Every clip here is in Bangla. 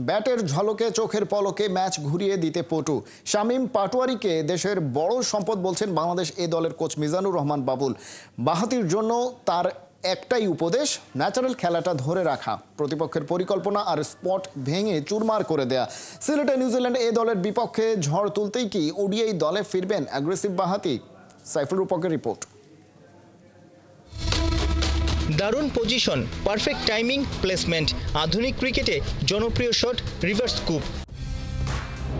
ব্যাটের ঝলকে চোখের পলকে ম্যাচ ঘুরিয়ে দিতে পটু শামীম পাটোয়ারিকে দেশের বড় সম্পদ বলছেন বাংলাদেশ এ দলের কোচ মিজানুর রহমান বাবুল। বাঁহাতির জন্য তার একটাই উপদেশ, ন্যাচারাল খেলাটা ধরে রাখা, প্রতিপক্ষের পরিকল্পনা আর স্পট ভেঙে চুরমার করে দেয়া। সিলেটে নিউজিল্যান্ড এ দলের বিপক্ষে ঝড় তুলতেই কি ওডিআই দলে ফিরবেন অ্যাগ্রেসিভ বাঁহাতি? সাইফুল রূপকের রিপোর্ট। দারুণ পজিশন, পারফেক্ট টাইমিং, প্লেসমেন্ট, আধুনিক ক্রিকেটে জনপ্রিয় shot reverse scoop.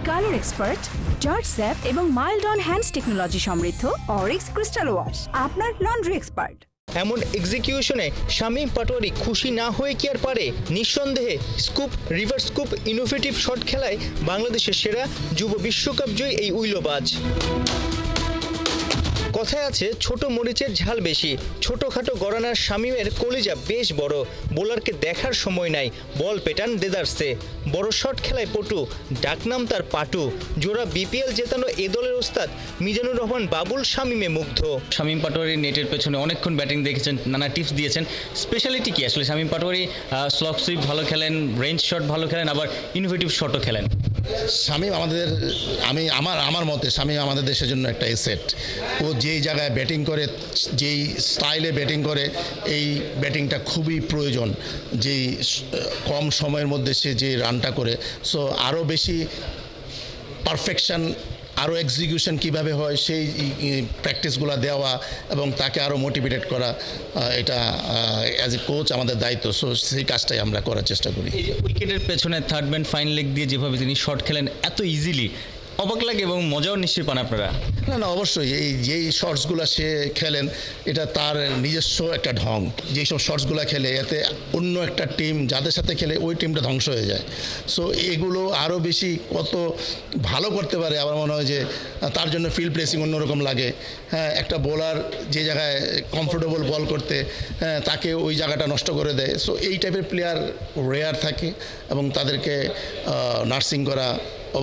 Colour expert, জর্জ স্যাপ এবং মাইল্ড অন হ্যান্ডস টেকনোলজি সমৃদ্ধ অরিক্স ক্রিস্টাল ওয়াশ আপনার লন্ড্রি এক্সপার্ট। এমন এক্সিকিউশনে শামীম পাটোয়ারি খুশি না হয়ে কি আর পারে? নিঃসন্দেহে scoop, reverse scoop, innovative shot খেলায় বাংলাদেশের সেরা, যুব বিশ্বকাপ জয়ী এই উইলোবাজ। কথায় আছে ছোট মরিচের ঝাল বেশি। ছোটখাটো গড়ানার শামীমের কলিজা বেশ বড়, বোলারকে দেখার সময় নাই, বল পেটান দেদারসে। বড় শট খেলায় পটু, ডাকনাম তার পাটু। জোড়া বিপিএল জেতানো এ দলের ওস্তাদ মিজানুর রহমান বাবুল শামীমে মুগ্ধ। শামীম পাটোয়ারি নেটের পেছনে অনেকক্ষণ ব্যাটিং দেখেছেন, নানা টিপস দিয়েছেন। স্পেশালিটি কি আসলে শামীম পাটোয়ারি? স্লগ সুইপ ভালো খেলেন, রেঞ্জ শট ভালো খেলেন, আবার ইনোভেটিভ শটও খেলেন। শামীম আমার মতে শামীম আমাদের দেশের জন্য একটা এসেট। ও যেই জায়গায় ব্যাটিং করে, যেই স্টাইলে ব্যাটিং করে, এই ব্যাটিংটা খুবই প্রয়োজন। যেই কম সময়ের মধ্যে সে যে রানটা করে, সো আরও বেশি পারফেকশন, আরও এক্সিকিউশন কিভাবে হয় সেই প্র্যাকটিসগুলো দেওয়া এবং তাকে আরও মোটিভেটেড করা, এটা অ্যাজ এ কোচ আমাদের দায়িত্ব। সো সেই কাজটাই আমরা করার চেষ্টা করি। উইকেটের পেছনে থার্ড ম্যান ফাইন লেগ দিয়ে যেভাবে তিনি শট খেলেন এত ইজিলি, অবাক লাগে এবং মজাও নিশ্চয়ই পান আপনারা। না, অবশ্যই এই যেই শর্টসগুলো সে খেলেন, এটা তার নিজস্ব একটা ঢং। যেই সব শর্টসগুলো খেলে এতে অন্য একটা টিম যাদের সাথে খেলে ওই টিমটা ধ্বংস হয়ে যায়। সো এগুলো আরও বেশি কত ভালো করতে পারে। আমার মনে হয় যে তার জন্য ফিল্ড প্লেসিং অন্যরকম লাগে। হ্যাঁ, একটা বোলার যে জায়গায় কমফোর্টেবল বল করতে, হ্যাঁ, তাকে ওই জায়গাটা নষ্ট করে দেয়। সো এই টাইপের প্লেয়ার রেয়ার থাকে এবং তাদেরকে নার্সিং করা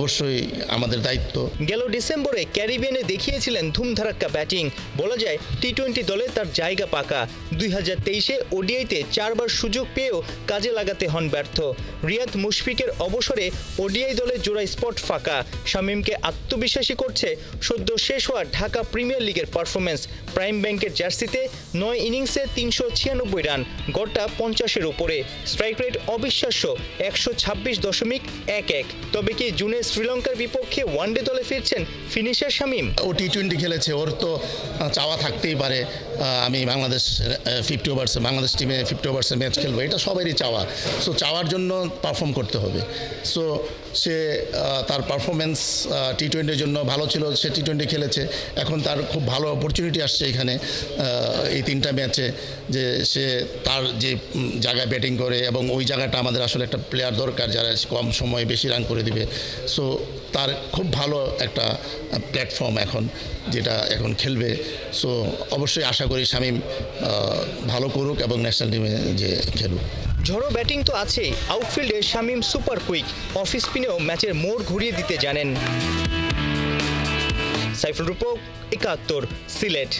অবশ্যই আমাদের দায়িত্ব। গেল ডিসেম্বরে ক্যারিবিয়ানে দেখিয়েছিলেন ধুমধারাক্কা ব্যাটিং। বলা যায় টি-20 দলে তার জায়গা পাকা। 2023-এ ওডিআইতে 4 বার সুযোগ পেয়েও কাজে লাগাতে হন ব্যর্থ। রিয়াদ মুশফিকের অবসরে ওডিআই দলের জোড়া স্পট ফাঁকা। শামীমকে আত্মবিশ্বাসী করছে সদ্য শেষ হওয়া ঢাকা প্রিমিয়ার লিগের পারফরমেন্স। প্রাইম ব্যাংকের জার্সিতে 9 ইনিংসে 396 রান, গড়টা 50-এর উপরে। স্ট্রাইক রেট অবিশ্বাস্য 126.11। তবে কি জুনে শ্রীলঙ্কার বিপক্ষে ওয়ানডে দলে ফিরছেন ফিনিশার শামীম? ও টি-20 খেলেছে, ওর তো চাওয়া থাকতেই পারে আমি বাংলাদেশ 50 ওভার্সে, বাংলাদেশ টিমে 50 ওভার্সে ম্যাচ খেলবো, এটা সবারই চাওয়া। সো চাওয়ার জন্য পারফর্ম করতে হবে। সো সে তার পারফরমেন্স টি-20-র জন্য ভালো ছিল, সে টি-20 খেলেছে। এখন তার খুব ভালো অপরচুনিটি আসছে এখানে এই 3টা ম্যাচে, যে সে তার যে জায়গায় ব্যাটিং করে এবং ওই জায়গাটা আমাদের আসলে একটা প্লেয়ার দরকার যারা কম সময়ে বেশি রান করে দিবে। সো তার খুব ভালো একটা প্ল্যাটফর্ম এখন, যেটা এখন খেলবে। সো অবশ্যই আশা করি শামীম ভালো করুক এবং ন্যাশনাল টিমে যে খেলুক। ঝড়ো ব্যাটিং তো আছেই, আউটফিল্ডে শামীম সুপার কুইক। অফ স্পিনেও ম্যাচের মোড় ঘুরিয়ে দিতে জানেন। সাইফুল রূপক, 71, সিলেট।